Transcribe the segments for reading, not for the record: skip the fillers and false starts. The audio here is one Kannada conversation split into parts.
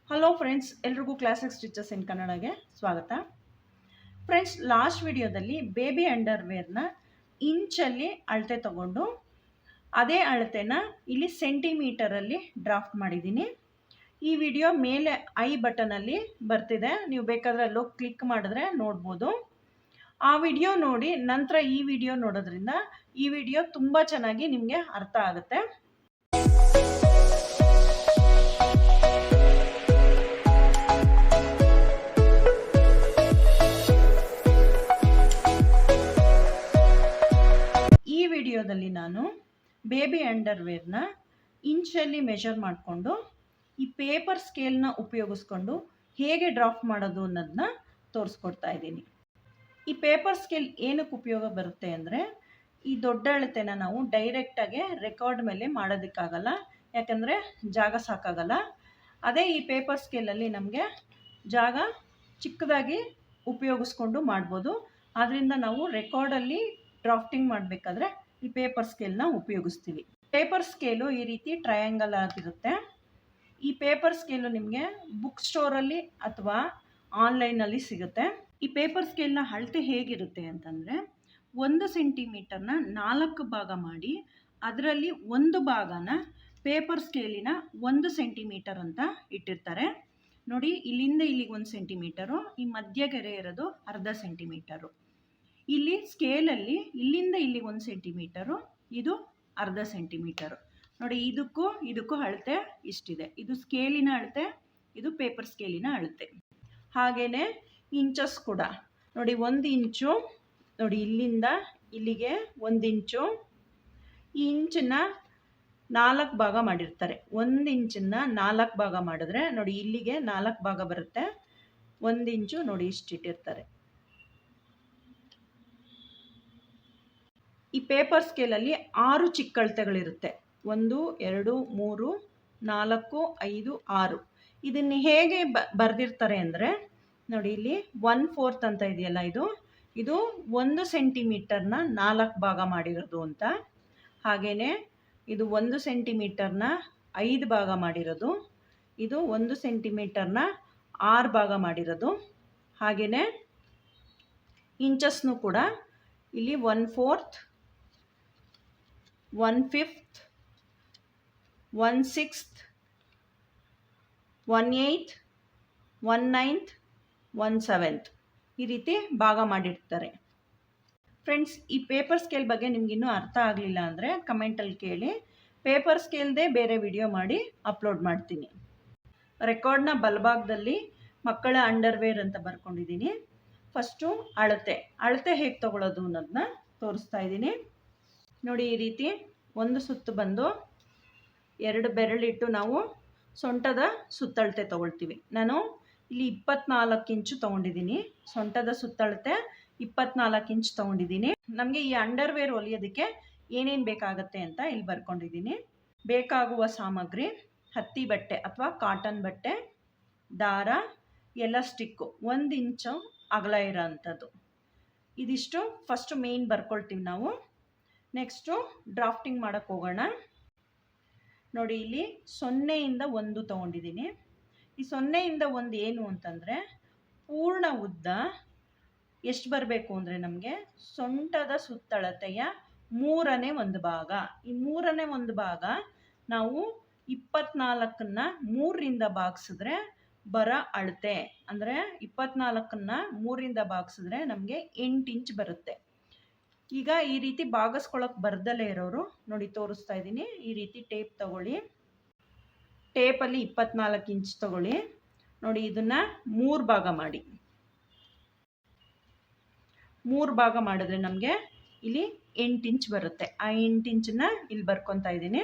ಹಲೋ ಫ್ರೆಂಡ್ಸ್, ಎಲ್ರಿಗೂ ಕ್ಲಾಸಿಕ್ ಸ್ಟಿಚಸ್ ಇನ್ ಕನ್ನಡಗೆ ಸ್ವಾಗತ. ಫ್ರೆಂಡ್ಸ್, ಲಾಸ್ಟ್ ವಿಡಿಯೋದಲ್ಲಿ ಬೇಬಿ ಅಂಡರ್ವೇರ್ನ ಇಂಚಲ್ಲಿ ಅಳತೆ ತಗೊಂಡು ಅದೇ ಅಳತೆನ ಇಲ್ಲಿ ಸೆಂಟಿಮೀಟರಲ್ಲಿ ಡ್ರಾಫ್ಟ್ ಮಾಡಿದ್ದೀನಿ. ಈ ವಿಡಿಯೋ ಮೇಲೆ ಐ ಬಟನಲ್ಲಿ ಬರ್ತಿದೆ, ನೀವು ಬೇಕಾದರೆ ಅಲ್ಲೋಗಿ ಕ್ಲಿಕ್ ಮಾಡಿದ್ರೆ ನೋಡ್ಬೋದು. ಆ ವಿಡಿಯೋ ನೋಡಿ ನಂತರ ಈ ವಿಡಿಯೋ ನೋಡೋದ್ರಿಂದ ಈ ವಿಡಿಯೋ ತುಂಬ ಚೆನ್ನಾಗಿ ನಿಮಗೆ ಅರ್ಥ ಆಗುತ್ತೆ. ಈ ವಿಡಿಯೋದಲ್ಲಿ ನಾನು ಬೇಬಿ ಅಂಡರ್ವೇರ್ನ ಇಂಚಲ್ಲಿ ಮೆಷರ್ ಮಾಡಿಕೊಂಡು ಈ ಪೇಪರ್ ಸ್ಕೇಲ್ನ ಉಪಯೋಗಿಸ್ಕೊಂಡು ಹೇಗೆ ಡ್ರಾಫ್ಟ್ ಮಾಡೋದು ಅನ್ನೋದನ್ನ ತೋರಿಸ್ಕೊಡ್ತಾ ಇದ್ದೀನಿ. ಈ ಪೇಪರ್ ಸ್ಕೇಲ್ ಏನಕ್ಕೆ ಉಪಯೋಗ ಬರುತ್ತೆ ಅಂದರೆ, ಈ ದೊಡ್ಡ ಅಳತೆನ ನಾವು ಡೈರೆಕ್ಟಾಗಿ ರೆಕಾರ್ಡ್ ಮೇಲೆ ಮಾಡೋದಕ್ಕಾಗಲ್ಲ, ಯಾಕಂದರೆ ಜಾಗ ಸಾಕಾಗಲ್ಲ. ಅದೇ ಈ ಪೇಪರ್ ಸ್ಕೇಲಲ್ಲಿ ನಮಗೆ ಜಾಗ ಚಿಕ್ಕದಾಗಿ ಉಪಯೋಗಿಸ್ಕೊಂಡು ಮಾಡ್ಬೋದು. ಆದ್ದರಿಂದ ನಾವು ರೆಕಾರ್ಡಲ್ಲಿ ಡ್ರಾಫ್ಟಿಂಗ್ ಮಾಡಬೇಕಾದ್ರೆ ಈ ಪೇಪರ್ ಸ್ಕೇಲ್ನ ಉಪಯೋಗಿಸ್ತೀವಿ. ಪೇಪರ್ ಸ್ಕೇಲು ಈ ರೀತಿ ಟ್ರಯಾಂಗಲ್ ಆಗಿರುತ್ತೆ. ಈ ಪೇಪರ್ ಸ್ಕೇಲು ನಿಮಗೆ ಬುಕ್ ಸ್ಟೋರಲ್ಲಿ ಅಥವಾ ಆನ್ಲೈನಲ್ಲಿ ಸಿಗುತ್ತೆ. ಈ ಪೇಪರ್ ಸ್ಕೇಲ್ನ ಅಳತೆ ಹೇಗಿರುತ್ತೆ ಅಂತಂದರೆ, 1 ಸೆಂಟಿಮೀಟರ್ನ 4 ಭಾಗ ಮಾಡಿ ಅದರಲ್ಲಿ ಒಂದು ಭಾಗನ ಪೇಪರ್ ಸ್ಕೇಲಿನ 1 ಸೆಂಟಿಮೀಟರ್ ಅಂತ ಇಟ್ಟಿರ್ತಾರೆ. ನೋಡಿ, ಇಲ್ಲಿಂದ ಇಲ್ಲಿಗೆ 1 ಸೆಂಟಿಮೀಟರು, ಈ ಮಧ್ಯಗೆರೆ ಇರೋದು ಅರ್ಧ ಸೆಂಟಿಮೀಟರು. ಇಲ್ಲಿ ಸ್ಕೇಲಲ್ಲಿ ಇಲ್ಲಿಂದ ಇಲ್ಲಿಗೆ 1 ಸೆಂಟಿಮೀಟರು, ಇದು ಅರ್ಧ ಸೆಂಟಿಮೀಟರು. ನೋಡಿ, ಇದಕ್ಕೂ ಅಳತೆ ಇಷ್ಟಿದೆ. ಇದು ಸ್ಕೇಲಿನ ಅಳತೆ, ಇದು ಪೇಪರ್ ಸ್ಕೇಲಿನ ಅಳತೆ. ಹಾಗೆಯೇ ಇಂಚಸ್ ಕೂಡ ನೋಡಿ, 1 ಇಂಚು ನೋಡಿ, ಇಲ್ಲಿಂದ ಇಲ್ಲಿಗೆ 1 ಇಂಚು. ಈ ಇಂಚನ್ನ 4 ಭಾಗ ಮಾಡಿರ್ತಾರೆ. 1 ಇಂಚನ್ನ 4 ಭಾಗ ಮಾಡಿದ್ರೆ ನೋಡಿ, ಇಲ್ಲಿಗೆ 4 ಭಾಗ ಬರುತ್ತೆ. 1 ಇಂಚು ನೋಡಿ ಇಷ್ಟಿಟ್ಟಿರ್ತಾರೆ. ಈ ಪೇಪರ್ ಸ್ಕೇಲಲ್ಲಿ 6 ಚಿಕ್ಕ ಅಳತೆಗಳಿರುತ್ತೆ. 1, 2, 3, 4, 5, 6. ಇದನ್ನು ಹೇಗೆ ಬರೆದಿರ್ತಾರೆ ಅಂದರೆ, ನೋಡಿ ಇಲ್ಲಿ 1/4 ಅಂತ ಇದೆಯಲ್ಲ, ಇದು 1 ಸೆಂಟಿಮೀಟರ್ನ 4 ಭಾಗ ಮಾಡಿರೋದು ಅಂತ. ಹಾಗೆಯೇ ಇದು 1 ಸೆಂಟಿಮೀಟರ್ನ 5 ಭಾಗ ಮಾಡಿರೋದು, ಇದು 1 ಸೆಂಟಿಮೀಟರ್ನ 6 ಭಾಗ ಮಾಡಿರೋದು. ಹಾಗೆಯೇ ಇಂಚಸ್ನು ಕೂಡ ಇಲ್ಲಿ 1/4, 1/5, 1/6, 1/8, 1/9, 1/7 ಈ ರೀತಿ ಭಾಗ ಮಾಡಿರ್ತಾರೆ. ಫ್ರೆಂಡ್ಸ್, ಈ ಪೇಪರ್ ಸ್ಕೇಲ್ ಬಗ್ಗೆ ನಿಮಗಿನ್ನೂ ಅರ್ಥ ಆಗಲಿಲ್ಲ ಅಂದರೆ ಕಮೆಂಟಲ್ಲಿ ಕೇಳಿ. ಪೇಪರ್ ಸ್ಕೇಲ್ದೇ ಬೇರೆ ವಿಡಿಯೋ ಮಾಡಿ ಅಪ್ಲೋಡ್ ಮಾಡ್ತೀನಿ. ರೆಕಾರ್ಡ್ನ ಬಲಭಾಗದಲ್ಲಿ ಮಕ್ಕಳ ಅಂಡರ್ವೇರ್ ಅಂತ ಬರ್ಕೊಂಡಿದ್ದೀನಿ. ಫಸ್ಟು ಅಳತೆ ಹೇಗೆ ತೊಗೊಳ್ಳೋದು ಅನ್ನೋದನ್ನ ತೋರಿಸ್ತಾ ಇದ್ದೀನಿ. ನೋಡಿ, ಈ ರೀತಿ ಒಂದು ಸುತ್ತು ಬಂದು 2 ಬೆರಳಿಟ್ಟು ನಾವು ಸೊಂಟದ ಸುತ್ತಳತೆ ತೊಗೊಳ್ತೀವಿ. ನಾನು ಇಲ್ಲಿ 24 ಇಂಚು ತೊಗೊಂಡಿದ್ದೀನಿ. ಸೊಂಟದ ಸುತ್ತಳತೆ 24 ಇಂಚು ತೊಗೊಂಡಿದ್ದೀನಿ. ನಮಗೆ ಈ ಅಂಡರ್ವೇರ್ ಹೊಲಿಯೋದಕ್ಕೆ ಏನೇನು ಬೇಕಾಗುತ್ತೆ ಅಂತ ಇಲ್ಲಿ ಬರ್ಕೊಂಡಿದ್ದೀನಿ. ಬೇಕಾಗುವ ಸಾಮಗ್ರಿ: ಹತ್ತಿ ಬಟ್ಟೆ ಅಥವಾ ಕಾಟನ್ ಬಟ್ಟೆ, ದಾರ, ಎಲಾಸ್ಟಿಕ್ಕು 1 ಇಂಚು ಅಗಲ ಇರೋ ಅಂಥದ್ದು. ಇದಿಷ್ಟು ಫಸ್ಟು ಮೇಯ್ನ್ ಬರ್ಕೊಳ್ತೀವಿ ನಾವು. ನೆಕ್ಸ್ಟು ಡ್ರಾಫ್ಟಿಂಗ್ ಮಾಡೋಕ್ಕೆ ಹೋಗೋಣ. ನೋಡಿ, ಇಲ್ಲಿ 0ಇಂದ 1 ತೊಗೊಂಡಿದ್ದೀನಿ. ಈ 0ಇಂದ 1 ಏನು ಅಂತಂದರೆ, ಪೂರ್ಣ ಉದ್ದ ಎಷ್ಟು ಬರಬೇಕು ಅಂದರೆ ನಮಗೆ ಸೊಂಟದ ಸುತ್ತಳತೆಯ 3ನೇ 1 ಭಾಗ. ಈ 3ನೇ 1 ಭಾಗ ನಾವು 24ನ್ನ 3ರಿಂದ ಭಾಗಿಸಿದ್ರೆ ಬರೋ ಅಳತೆ. ಅಂದರೆ 24ನ್ನ 3ರಿಂದ ಭಾಗಿಸಿದ್ರೆ ನಮಗೆ 8 ಇಂಚ್ ಬರುತ್ತೆ. ಈಗ ಈ ರೀತಿ ಭಾಗಿಸ್ಕೊಳ್ಳೋಕೆ ಬರ್ದಲೇ ಇರೋರು ನೋಡಿ, ತೋರಿಸ್ತಾ ಇದ್ದೀನಿ. ಈ ರೀತಿ ಟೇಪ್ ತಗೊಳ್ಳಿ. ಟೇಪಲ್ಲಿ 24 ಇಂಚ್ ತಗೊಳ್ಳಿ. ನೋಡಿ, ಇದನ್ನು 3 ಭಾಗ ಮಾಡಿ. 3 ಭಾಗ ಮಾಡಿದ್ರೆ ನಮಗೆ ಇಲ್ಲಿ 8 ಇಂಚ್ ಬರುತ್ತೆ. ಆ 8 ಇಂಚನ್ನ ಇಲ್ಲಿ ಬರ್ಕೊತಾ ಇದ್ದೀನಿ.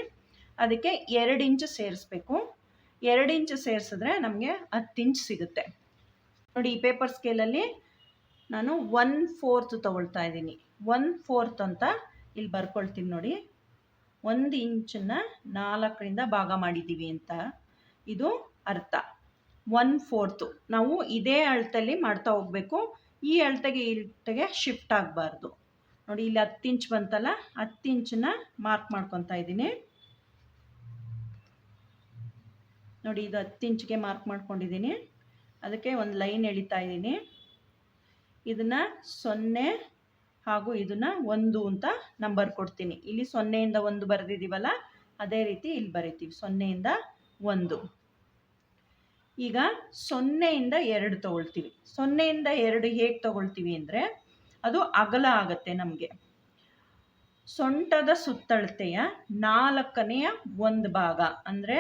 ಅದಕ್ಕೆ 2 ಇಂಚು ಸೇರಿಸ್ಬೇಕು. 2 ಇಂಚು ಸೇರಿಸಿದ್ರೆ ನಮಗೆ 10 ಇಂಚ್ ಸಿಗುತ್ತೆ. ನೋಡಿ, ಈ ಪೇಪರ್ ಸ್ಕೇಲಲ್ಲಿ ನಾನು 1/4 ತೊಗೊಳ್ತಾ ಇದ್ದೀನಿ. 1/4 ಅಂತ ಇಲ್ಲಿ ಬರ್ಕೊಳ್ತೀನಿ. ನೋಡಿ, 1 ಇಂಚನ್ನ 4ರಿಂದ ಭಾಗ ಮಾಡಿದ್ದೀವಿ ಅಂತ ಇದು ಅರ್ಥ. 1/4 ನಾವು ಇದೇ ಅಳತೆಯಲ್ಲಿ ಮಾಡ್ತಾ ಹೋಗಬೇಕು. ಈ ಅಳತೆಗೆ ಶಿಫ್ಟ್ ಆಗಬಾರ್ದು. ನೋಡಿ, ಇಲ್ಲಿ 10 ಇಂಚ್ ಬಂತಲ್ಲ, 10 ಇಂಚನ್ನ ಮಾರ್ಕ್ ಮಾಡ್ಕೊತಾ ಇದ್ದೀನಿ. ನೋಡಿ ಇದು 10 ಇಂಚ್ಗೆ ಮಾರ್ಕ್ ಮಾಡ್ಕೊಂಡಿದ್ದೀನಿ. ಅದಕ್ಕೆ ಒಂದು ಲೈನ್ ಎಳಿತಾ ಇದ್ದೀನಿ. ಇದನ್ನು 0 ಹಾಗೂ ಇದನ್ನು 1 ಅಂತ ನಂಬರ್ ಕೊಡ್ತೀನಿ. ಇಲ್ಲಿ 0ಇಂದ 1 ಬರೆದಿದ್ದೀವಲ್ಲ, ಅದೇ ರೀತಿ ಇಲ್ಲಿ ಬರಿತೀವಿ 0ಇಂದ 1. ಈಗ 0ಇಂದ 2 ತಗೊಳ್ತೀವಿ. 0ಇಂದ 2 ಹೇಗೆ ತಗೊಳ್ತೀವಿ ಅಂದರೆ ಅದು ಅಗಲ ಆಗುತ್ತೆ ನಮಗೆ. ಸೊಂಟದ ಸುತ್ತಳತೆಯ 4ನೇ 1 ಭಾಗ ಅಂದರೆ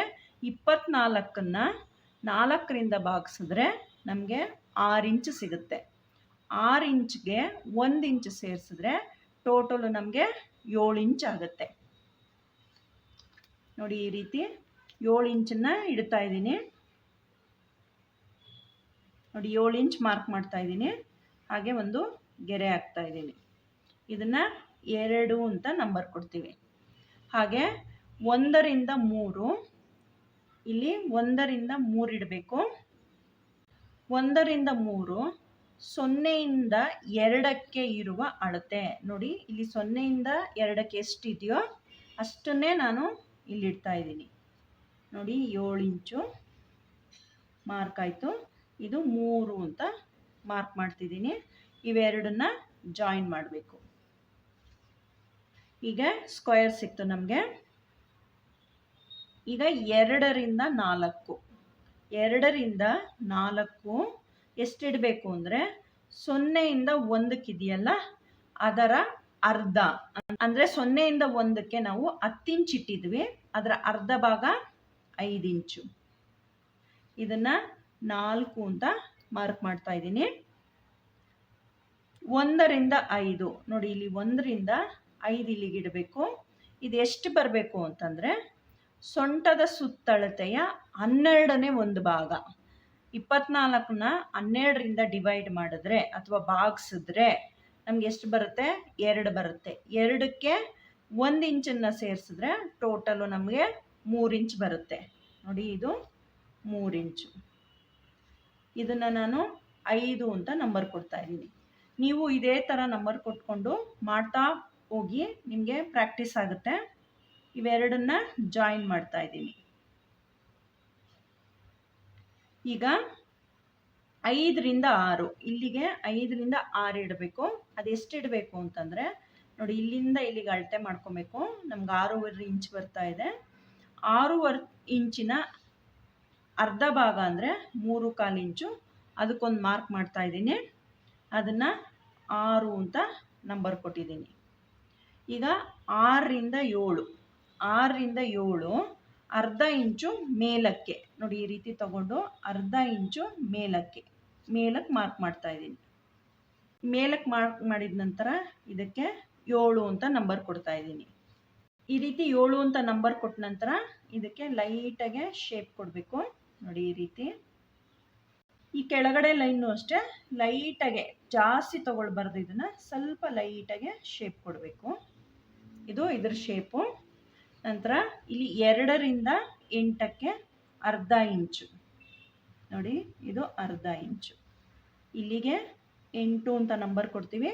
24ನ್ನು 4ರಿಂದ ಭಾಗಿಸಿದ್ರೆ ನಮಗೆ 6 ಇಂಚ್ ಸಿಗುತ್ತೆ. 6 ಇಂಚ್ಗೆ 1 ಇಂಚ್ ಸೇರಿಸಿದ್ರೆ ಟೋಟಲು ನಮಗೆ 7 ಇಂಚ್ ಆಗುತ್ತೆ. ನೋಡಿ ಈ ರೀತಿ 7 ಇಂಚನ್ನು ಇಡ್ತಾ ಇದ್ದೀನಿ. ನೋಡಿ 7 ಇಂಚ್ ಮಾರ್ಕ್ ಮಾಡ್ತಾ ಇದ್ದೀನಿ. ಹಾಗೆ ಒಂದು ಗೆರೆ ಹಾಕ್ತಾ ಇದ್ದೀನಿ. ಇದನ್ನು 2 ಅಂತ ನಂಬರ್ ಕೊಡ್ತೀವಿ. ಹಾಗೆ 1ರಿಂದ 3 ಇಲ್ಲಿ 1ರಿಂದ 3 ಇಡಬೇಕು. 1ರಿಂದ 3 0ಇಂದ 2ಕ್ಕೆ ಇರುವ ಅಳತೆ ನೋಡಿ. ಇಲ್ಲಿ 0ಇಂದ 2ಕ್ಕೆ ಎಷ್ಟಿದೆಯೋ ಅಷ್ಟನ್ನೇ ನಾನು ಇಲ್ಲಿಡ್ತಾ ಇದ್ದೀನಿ. ನೋಡಿ 7 ಇಂಚು ಮಾರ್ಕ್ ಆಯಿತು. ಇದು 3 ಅಂತ ಮಾರ್ಕ್ ಮಾಡ್ತಿದ್ದೀನಿ. ಇವೆರಡನ್ನ ಜಾಯಿನ್ ಮಾಡಬೇಕು. ಈಗ ಸ್ಕ್ವೇರ್ ಸಿಕ್ತು ನಮಗೆ. ಈಗ 2ರಿಂದ 4 2ರಿಂದ 4 ಎಷ್ಟಿಡಬೇಕು ಅಂದರೆ 0ಇಂದ 1ಕ್ಕೆ ಇದೆಯಲ್ಲ ಅದರ ಅರ್ಧ. ಅಂದರೆ 0ಇಂದ 1ಕ್ಕೆ ನಾವು 10 ಇಂಚ್ ಇಟ್ಟಿದ್ವಿ, ಅದರ ಅರ್ಧ ಭಾಗ 5 ಇಂಚು. ಇದನ್ನು 4 ಅಂತ ಮಾರ್ಕ್ ಮಾಡ್ತಾ ಇದ್ದೀನಿ. 1ರಿಂದ 5 ನೋಡಿ, ಇಲ್ಲಿ 1ರಿಂದ 5 ಇಲ್ಲಿಗೆ ಇಡಬೇಕು. ಇದು ಎಷ್ಟು ಬರಬೇಕು ಅಂತಂದರೆ ಸೊಂಟದ ಸುತ್ತಳತೆಯ 12ನೇ 1 ಭಾಗ. 24ನ್ನ 12ರಿಂದ ಡಿವೈಡ್ ಮಾಡಿದ್ರೆ ಅಥವಾ ಭಾಗಿಸಿದ್ರೆ ನಮ್ಗೆ ಎಷ್ಟು ಬರುತ್ತೆ? 2 ಬರುತ್ತೆ. 2ಕ್ಕೆ 1 ಇಂಚನ್ನು ಸೇರಿಸಿದ್ರೆ ಟೋಟಲು ನಮಗೆ 3 ಇಂಚ್ ಬರುತ್ತೆ. ನೋಡಿ ಇದು 3 ಇಂಚು. ಇದನ್ನು ನಾನು 5 ಅಂತ ನಂಬರ್ ಕೊಡ್ತಾ ಇದ್ದೀನಿ. ನೀವು ಇದೇ ಥರ ನಂಬರ್ ಕೊಟ್ಕೊಂಡು ಮಾಡ್ತಾ ಹೋಗಿ, ನಿಮಗೆ ಪ್ರಾಕ್ಟೀಸ್ ಆಗುತ್ತೆ. ಇವೆರಡನ್ನ ಜಾಯಿನ್ ಮಾಡ್ತಾ ಇದ್ದೀನಿ. ಈಗ 5ರಿಂದ 6 ಇಲ್ಲಿಗೆ 5ರಿಂದ 6 ಇಡಬೇಕು. ಅದೆಷ್ಟು ಇಡಬೇಕು ಅಂತಂದರೆ ನೋಡಿ, ಇಲ್ಲಿಂದ ಇಲ್ಲಿಗೆ ಅಳತೆ ಮಾಡ್ಕೊಬೇಕು. ನಮ್ಗೆ 6.5 ಇಂಚ್ ಬರ್ತಾ ಇದೆ. 6.5 ಇಂಚಿನ ಅರ್ಧ ಭಾಗ ಅಂದರೆ 3.25 ಇಂಚು. ಅದಕ್ಕೊಂದು ಮಾರ್ಕ್ ಮಾಡ್ತಾ ಇದ್ದೀನಿ. ಅದನ್ನು 6 ಅಂತ ನಂಬರ್ ಕೊಟ್ಟಿದ್ದೀನಿ. ಈಗ 6ರಿಂದ 7 ಅರ್ಧ ಇಂಚು ಮೇಲಕ್ಕೆ ನೋಡಿ, ಈ ರೀತಿ ತಗೊಂಡು ಅರ್ಧ ಇಂಚು ಮೇಲಕ್ಕೆ ಮಾರ್ಕ್ ಮಾಡ್ತಾ ಇದ್ದೀನಿ. ಮೇಲಕ್ಕೆ ಮಾರ್ಕ್ ಮಾಡಿದ ನಂತರ ಇದಕ್ಕೆ 7 ಅಂತ ನಂಬರ್ ಕೊಡ್ತಾ ಇದ್ದೀನಿ. ಈ ರೀತಿ 7 ಅಂತ ನಂಬರ್ ಕೊಟ್ಟ ನಂತರ ಇದಕ್ಕೆ ಲೈಟಾಗೆ ಶೇಪ್ ಕೊಡಬೇಕು. ನೋಡಿ ಈ ರೀತಿ. ಈ ಕೆಳಗಡೆ ಲೈನು ಅಷ್ಟೇ ಲೈಟಾಗೆ, ಜಾಸ್ತಿ ತಗೊಳ್ಬಾರ್ದು. ಇದನ್ನು ಸ್ವಲ್ಪ ಲೈಟಾಗೆ ಶೇಪ್ ಕೊಡಬೇಕು. ಇದು ಇದ್ರ ಶೇಪು. ನಂತರ ಇಲ್ಲಿ 2ರಿಂದ 8ಕ್ಕೆ ಅರ್ಧ ಇಂಚು ನೋಡಿ, ಇದು ಅರ್ಧ ಇಂಚು. ಇಲ್ಲಿಗೆ 8 ಅಂತ ನಂಬರ್ ಕೊಡ್ತೀವಿ.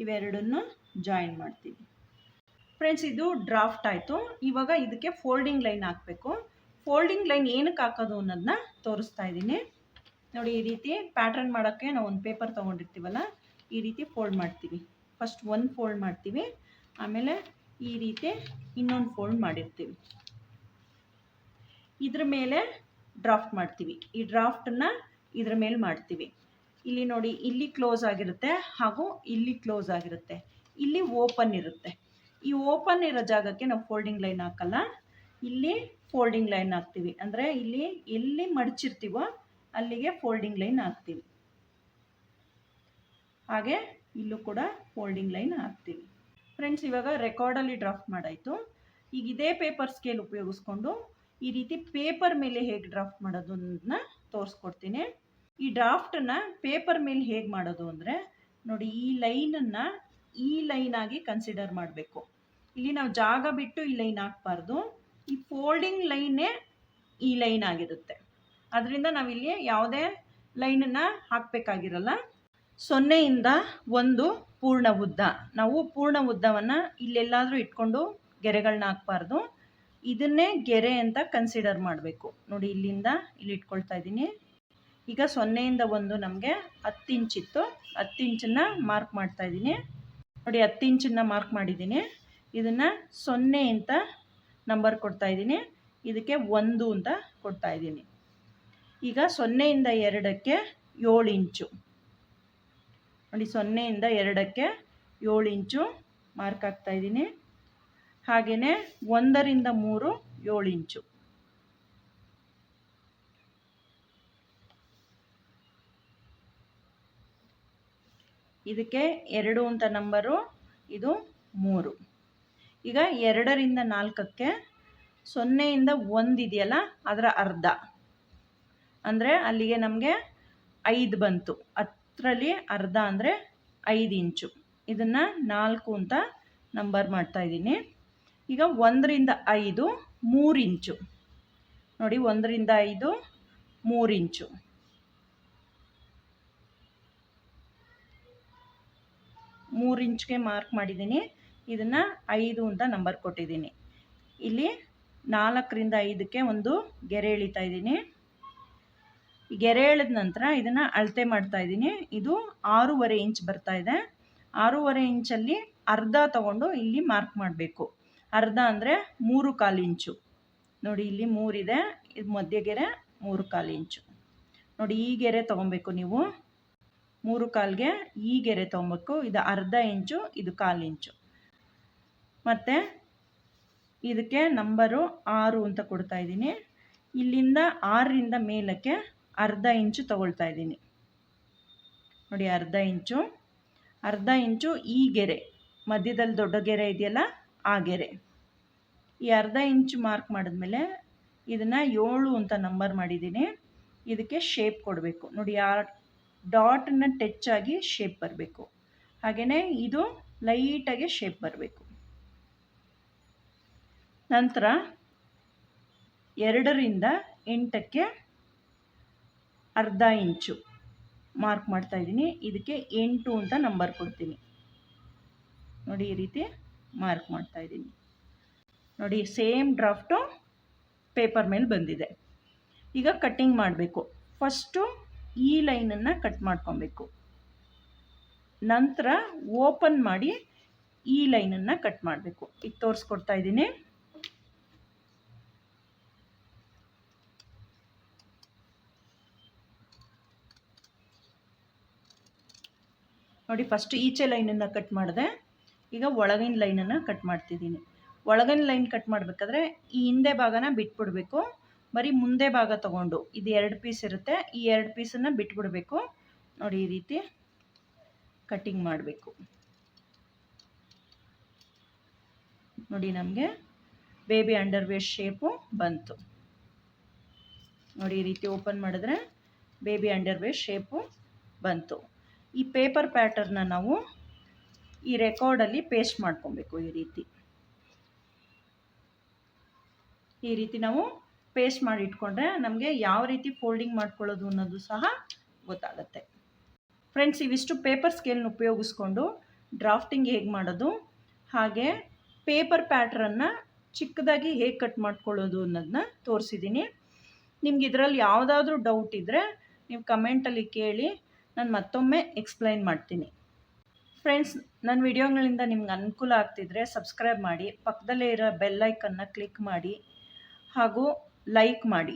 ಇವೆರಡನ್ನು ಜಾಯಿನ್ ಮಾಡ್ತೀವಿ. ಫ್ರೆಂಡ್ಸ್, ಇದು ಡ್ರಾಫ್ಟ್ ಆಯಿತು. ಇವಾಗ ಇದಕ್ಕೆ ಫೋಲ್ಡಿಂಗ್ ಲೈನ್ ಹಾಕಬೇಕು. ಫೋಲ್ಡಿಂಗ್ ಲೈನ್ ಏನಕ್ಕೆ ಹಾಕೋದು ಅನ್ನೋದನ್ನ ತೋರಿಸ್ತಾ ಇದ್ದೀನಿ. ನೋಡಿ, ಈ ರೀತಿ ಪ್ಯಾಟ್ರನ್ ಮಾಡೋಕ್ಕೆ ನಾವು ಒಂದು ಪೇಪರ್ ತೊಗೊಂಡಿರ್ತೀವಲ್ಲ, ಈ ರೀತಿ ಫೋಲ್ಡ್ ಮಾಡ್ತೀವಿ. ಫಸ್ಟ್ ಒಂದು ಫೋಲ್ಡ್ ಮಾಡ್ತೀವಿ, ಆಮೇಲೆ ಈ ರೀತಿ ಇನ್ನೊಂದು ಫೋಲ್ಡ್ ಮಾಡಿರ್ತೀವಿ. ಇದ್ರ ಮೇಲೆ ಡ್ರಾಫ್ಟ್ ಮಾಡ್ತೀವಿ. ಈ ಡ್ರಾಫ್ಟನ್ನು ಇದ್ರ ಮೇಲೆ ಮಾಡ್ತೀವಿ. ಇಲ್ಲಿ ನೋಡಿ, ಇಲ್ಲಿ ಕ್ಲೋಸ್ ಆಗಿರುತ್ತೆ ಹಾಗೂ ಇಲ್ಲಿ ಕ್ಲೋಸ್ ಆಗಿರುತ್ತೆ. ಇಲ್ಲಿ ಓಪನ್ ಇರುತ್ತೆ. ಈ ಓಪನ್ ಇರೋ ಜಾಗಕ್ಕೆ ನಾವು ಫೋಲ್ಡಿಂಗ್ ಲೈನ್ ಹಾಕಲ್ಲ, ಇಲ್ಲಿ ಫೋಲ್ಡಿಂಗ್ ಲೈನ್ ಹಾಕ್ತೀವಿ. ಅಂದರೆ ಇಲ್ಲಿ ಎಲ್ಲಿ ಮಡಚಿರ್ತೀವೋ ಅಲ್ಲಿಗೆ ಫೋಲ್ಡಿಂಗ್ ಲೈನ್ ಹಾಕ್ತೀವಿ. ಹಾಗೆ ಇಲ್ಲೂ ಕೂಡ ಫೋಲ್ಡಿಂಗ್ ಲೈನ್ ಹಾಕ್ತೀವಿ. ಫ್ರೆಂಡ್ಸ್, ಇವಾಗ ರೆಕಾರ್ಡಲ್ಲಿ ಡ್ರಾಫ್ಟ್ ಮಾಡಾಯಿತು. ಈಗ ಇದೇ ಪೇಪರ್ ಸ್ಕೇಲ್ ಉಪಯೋಗಿಸ್ಕೊಂಡು ಈ ರೀತಿ ಪೇಪರ್ ಮೇಲೆ ಹೇಗೆ ಡ್ರಾಫ್ಟ್ ಮಾಡೋದನ್ನ ತೋರಿಸ್ಕೊಡ್ತೀನಿ. ಈ ಡ್ರಾಫ್ಟನ್ನು ಪೇಪರ್ ಮೇಲೆ ಹೇಗೆ ಮಾಡೋದು ಅಂದರೆ ನೋಡಿ, ಈ ಲೈನನ್ನು ಈ ಲೈನ್ ಆಗಿ ಕನ್ಸಿಡರ್ ಮಾಡಬೇಕು. ಇಲ್ಲಿ ನಾವು ಜಾಗ ಬಿಟ್ಟು ಈ ಲೈನ್ ಹಾಕಬಾರ್ದು. ಈ ಫೋಲ್ಡಿಂಗ್ ಲೈನೇ ಈ ಲೈನ್ ಆಗಿರುತ್ತೆ. ಅದರಿಂದ ನಾವಿಲ್ಲಿ ಯಾವುದೇ ಲೈನನ್ನು ಹಾಕಬೇಕಾಗಿರಲ್ಲ. 0ಇಂದ 1 ಪೂರ್ಣ ಉದ್ದ. ನಾವು ಪೂರ್ಣ ಉದ್ದವನ್ನು ಇಲ್ಲೆಲ್ಲಾದರೂ ಇಟ್ಕೊಂಡು ಗೆರೆಗಳನ್ನ ಹಾಕಬಾರ್ದು. ಇದನ್ನೇ ಗೆರೆ ಅಂತ ಕನ್ಸಿಡರ್ ಮಾಡಬೇಕು. ನೋಡಿ ಇಲ್ಲಿಂದ ಇಲ್ಲಿ ಇಟ್ಕೊಳ್ತಾ ಇದ್ದೀನಿ. ಈಗ 0ಯಿಂದ 1 ನಮಗೆ 10 ಇಂಚಿತ್ತು, 10 ಇಂಚನ್ನು ಮಾರ್ಕ್ ಮಾಡ್ತಾ ಇದ್ದೀನಿ. ನೋಡಿ 10 ಇಂಚನ್ನು ಮಾರ್ಕ್ ಮಾಡಿದ್ದೀನಿ. ಇದನ್ನು 0 ಅಂತ ನಂಬರ್ ಕೊಡ್ತಾ ಇದ್ದೀನಿ, ಇದಕ್ಕೆ 1 ಅಂತ ಕೊಡ್ತಾ ಇದ್ದೀನಿ. ಈಗ 0ಯಿಂದ 2ಕ್ಕೆ 7 ಇಂಚು. ನೋಡಿ 0ಯಿಂದ 2ಕ್ಕೆ 7 ಇಂಚು ಮಾರ್ಕ್ ಆಗ್ತಾ ಇದ್ದೀನಿ. ಹಾಗೆಯೇ 1ರಿಂದ 3 7 ಇಂಚು. ಇದಕ್ಕೆ 2 ಅಂತ ನಂಬರು, ಇದು 3. ಈಗ 2ರಿಂದ 4ಕ್ಕೆ 0ಯಿಂದ 1 ಇದೆಯಲ್ಲ ಅದರ ಅರ್ಧ, ಅಂದರೆ ಅಲ್ಲಿಗೆ ನಮಗೆ 5 ಬಂತು. 10ರಲ್ಲಿ ಅರ್ಧ ಅಂದರೆ 5 ಇಂಚು. ಇದನ್ನು 4 ಅಂತ ನಂಬರ್ ಮಾಡ್ತಾ ಇದ್ದೀನಿ. ಈಗ 1ರಿಂದ 5 3 ಇಂಚು. ನೋಡಿ 1ರಿಂದ 5 3 ಇಂಚು. ಮೂರು ಇಂಚ್ಗೆ ಮಾರ್ಕ್ ಮಾಡಿದ್ದೀನಿ. ಇದನ್ನು 5 ಅಂತ ನಂಬರ್ ಕೊಟ್ಟಿದ್ದೀನಿ. ಇಲ್ಲಿ 4ರಿಂದ 5ಕ್ಕೆ ಒಂದು ಗೆರೆ ಎಳಿತಾ ಇದ್ದೀನಿ. ಗೆರೆ ಎಳೆದ ನಂತರ ಇದನ್ನು ಅಳತೆ ಮಾಡ್ತಾ ಇದ್ದೀನಿ. ಇದು 6.5 ಇಂಚ್ ಬರ್ತಾ ಇದೆ. 6.5 ಇಂಚಲ್ಲಿ ಅರ್ಧ ತಗೊಂಡು ಇಲ್ಲಿ ಮಾರ್ಕ್ ಮಾಡಬೇಕು. ಅರ್ಧ ಅಂದರೆ 3.25 ಇಂಚು. ನೋಡಿ ಇಲ್ಲಿ 3 ಇದೆ, ಇದು ಮಧ್ಯ ಗೆರೆ 3.25 ಇಂಚು. ನೋಡಿ ಈ ಗೆರೆ ತೊಗೊಬೇಕು ನೀವು. 3.25ಗೆ ಈ ಗೆರೆ ತೊಗೊಬೇಕು. ಇದು ಅರ್ಧ ಇಂಚು, ಇದು 1/4 ಇಂಚು. ಮತ್ತು ಇದಕ್ಕೆ ನಂಬರು 6 ಅಂತ ಕೊಡ್ತಾ ಇದ್ದೀನಿ. ಇಲ್ಲಿಂದ 6ರಿಂದ ಮೇಲಕ್ಕೆ ಅರ್ಧ ಇಂಚು ತಗೊಳ್ತಾ ಇದ್ದೀನಿ. ನೋಡಿ ಅರ್ಧ ಇಂಚು. ಅರ್ಧ ಇಂಚು ಈ ಗೆರೆ ಮಧ್ಯದಲ್ಲಿ ದೊಡ್ಡ ಗೆರೆ ಇದೆಯಲ್ಲ ಆ ಗೆರೆ. ಈ ಅರ್ಧ ಇಂಚು ಮಾರ್ಕ್ ಮಾಡಿದ್ಮೇಲೆ ಇದನ್ನು 7 ಅಂತ ನಂಬರ್ ಮಾಡಿದ್ದೀನಿ. ಇದಕ್ಕೆ ಶೇಪ್ ಕೊಡಬೇಕು. ನೋಡಿ ಆ ಡಾಟನ್ನು ಟಚ್ ಆಗಿ ಶೇಪ್ ಬರಬೇಕು. ಹಾಗೆಯೇ ಇದು ಲೈಟಾಗಿ ಶೇಪ್ ಬರಬೇಕು. ನಂತರ 2ರಿಂದ 8ಕ್ಕೆ ಅರ್ಧ ಇಂಚು ಮಾರ್ಕ್ ಮಾಡ್ತಾ ಇದ್ದೀನಿ. ಇದಕ್ಕೆ 8 ಅಂತ ನಂಬರ್ ಕೊಡ್ತೀನಿ. ನೋಡಿ ಈ ರೀತಿ ಮಾರ್ಕ್ ಮಾಡ್ತಾ ಇದ್ದೀನಿ. ನೋಡಿ ಸೇಮ್ ಡ್ರಾಫ್ಟು ಪೇಪರ್ ಮೇಲೆ ಬಂದಿದೆ. ಈಗ ಕಟ್ಟಿಂಗ್ ಮಾಡಬೇಕು. ಫಸ್ಟು ಈ ಲೈನನ್ನು ಕಟ್ ಮಾಡ್ಕೊಬೇಕು. ನಂತರ ಓಪನ್ ಮಾಡಿ ಈ ಲೈನನ್ನು ಕಟ್ ಮಾಡಬೇಕು. ಈಗ ತೋರಿಸ್ಕೊಡ್ತಾ ಇದ್ದೀನಿ. ನೋಡಿ ಫಸ್ಟ್ ಈಚೆ ಲೈನನ್ನು ಕಟ್ ಮಾಡಿದೆ. ಈಗ ಒಳಗಿನ ಲೈನನ್ನು ಕಟ್ ಮಾಡ್ತಿದ್ದೀನಿ. ಒಳಗಿನ ಲೈನ್ ಕಟ್ ಮಾಡಬೇಕಾದ್ರೆ ಈ ಹಿಂದೆ ಭಾಗನ ಬಿಟ್ಬಿಡಬೇಕು. ಬರೀ ಮುಂದೆ ಭಾಗ ತಗೊಂಡು, ಇದು 2 ಪೀಸ್ ಇರುತ್ತೆ, ಈ 2 ಪೀಸನ್ನು ಬಿಟ್ಬಿಡಬೇಕು. ನೋಡಿ ಈ ರೀತಿ ಕಟ್ಟಿಂಗ್ ಮಾಡಬೇಕು. ನೋಡಿ ನಮಗೆ ಬೇಬಿ ಅಂಡರ್ವೇರ್ ಶೇಪು ಬಂತು. ನೋಡಿ ಈ ರೀತಿ ಓಪನ್ ಮಾಡಿದ್ರೆ ಬೇಬಿ ಅಂಡರ್ವೇರ್ ಶೇಪು ಬಂತು. ಈ ಪೇಪರ್ ಪ್ಯಾಟರ್ನ ನಾವು ಈ ರೆಕಾರ್ಡಲ್ಲಿ ಪೇಸ್ಟ್ ಮಾಡ್ಕೊಬೇಕು. ಈ ರೀತಿ ನಾವು ಪೇಸ್ಟ್ ಮಾಡಿ ಇಟ್ಕೊಂಡ್ರೆ ನಮಗೆ ಯಾವ ರೀತಿ ಫೋಲ್ಡಿಂಗ್ ಮಾಡ್ಕೊಳ್ಳೋದು ಅನ್ನೋದು ಸಹ ಗೊತ್ತಾಗುತ್ತೆ. ಫ್ರೆಂಡ್ಸ್, ಇವಿಷ್ಟು ಪೇಪರ್ ಸ್ಕೇಲ್ನ ಉಪಯೋಗಿಸ್ಕೊಂಡು ಡ್ರಾಫ್ಟಿಂಗ್ ಹೇಗೆ ಮಾಡೋದು, ಹಾಗೆ ಪೇಪರ್ ಪ್ಯಾಟ್ರನ್ನ ಚಿಕ್ಕದಾಗಿ ಹೇಗೆ ಕಟ್ ಮಾಡ್ಕೊಳ್ಳೋದು ಅನ್ನೋದನ್ನ ತೋರಿಸಿದ್ದೀನಿ. ನಿಮ್ಗೆ ಇದರಲ್ಲಿ ಯಾವುದಾದ್ರೂ ಡೌಟ್ ಇದ್ದರೆ ನೀವು ಕಮೆಂಟಲ್ಲಿ ಕೇಳಿ, ನಾನು ಮತ್ತೊಮ್ಮೆ ಎಕ್ಸ್ಪ್ಲೈನ್ ಮಾಡ್ತೀನಿ. ಫ್ರೆಂಡ್ಸ್, ನನ್ನ ವಿಡಿಯೋಗಳಿಂದ ನಿಮ್ಗೆ ಅನುಕೂಲ ಆಗ್ತಿದ್ರೆ ಸಬ್ಸ್ಕ್ರೈಬ್ ಮಾಡಿ, ಪಕ್ಕದಲ್ಲೇ ಇರೋ ಬೆಲ್ ಐಕನ್ನ ಕ್ಲಿಕ್ ಮಾಡಿ ಹಾಗೂ ಲೈಕ್ ಮಾಡಿ.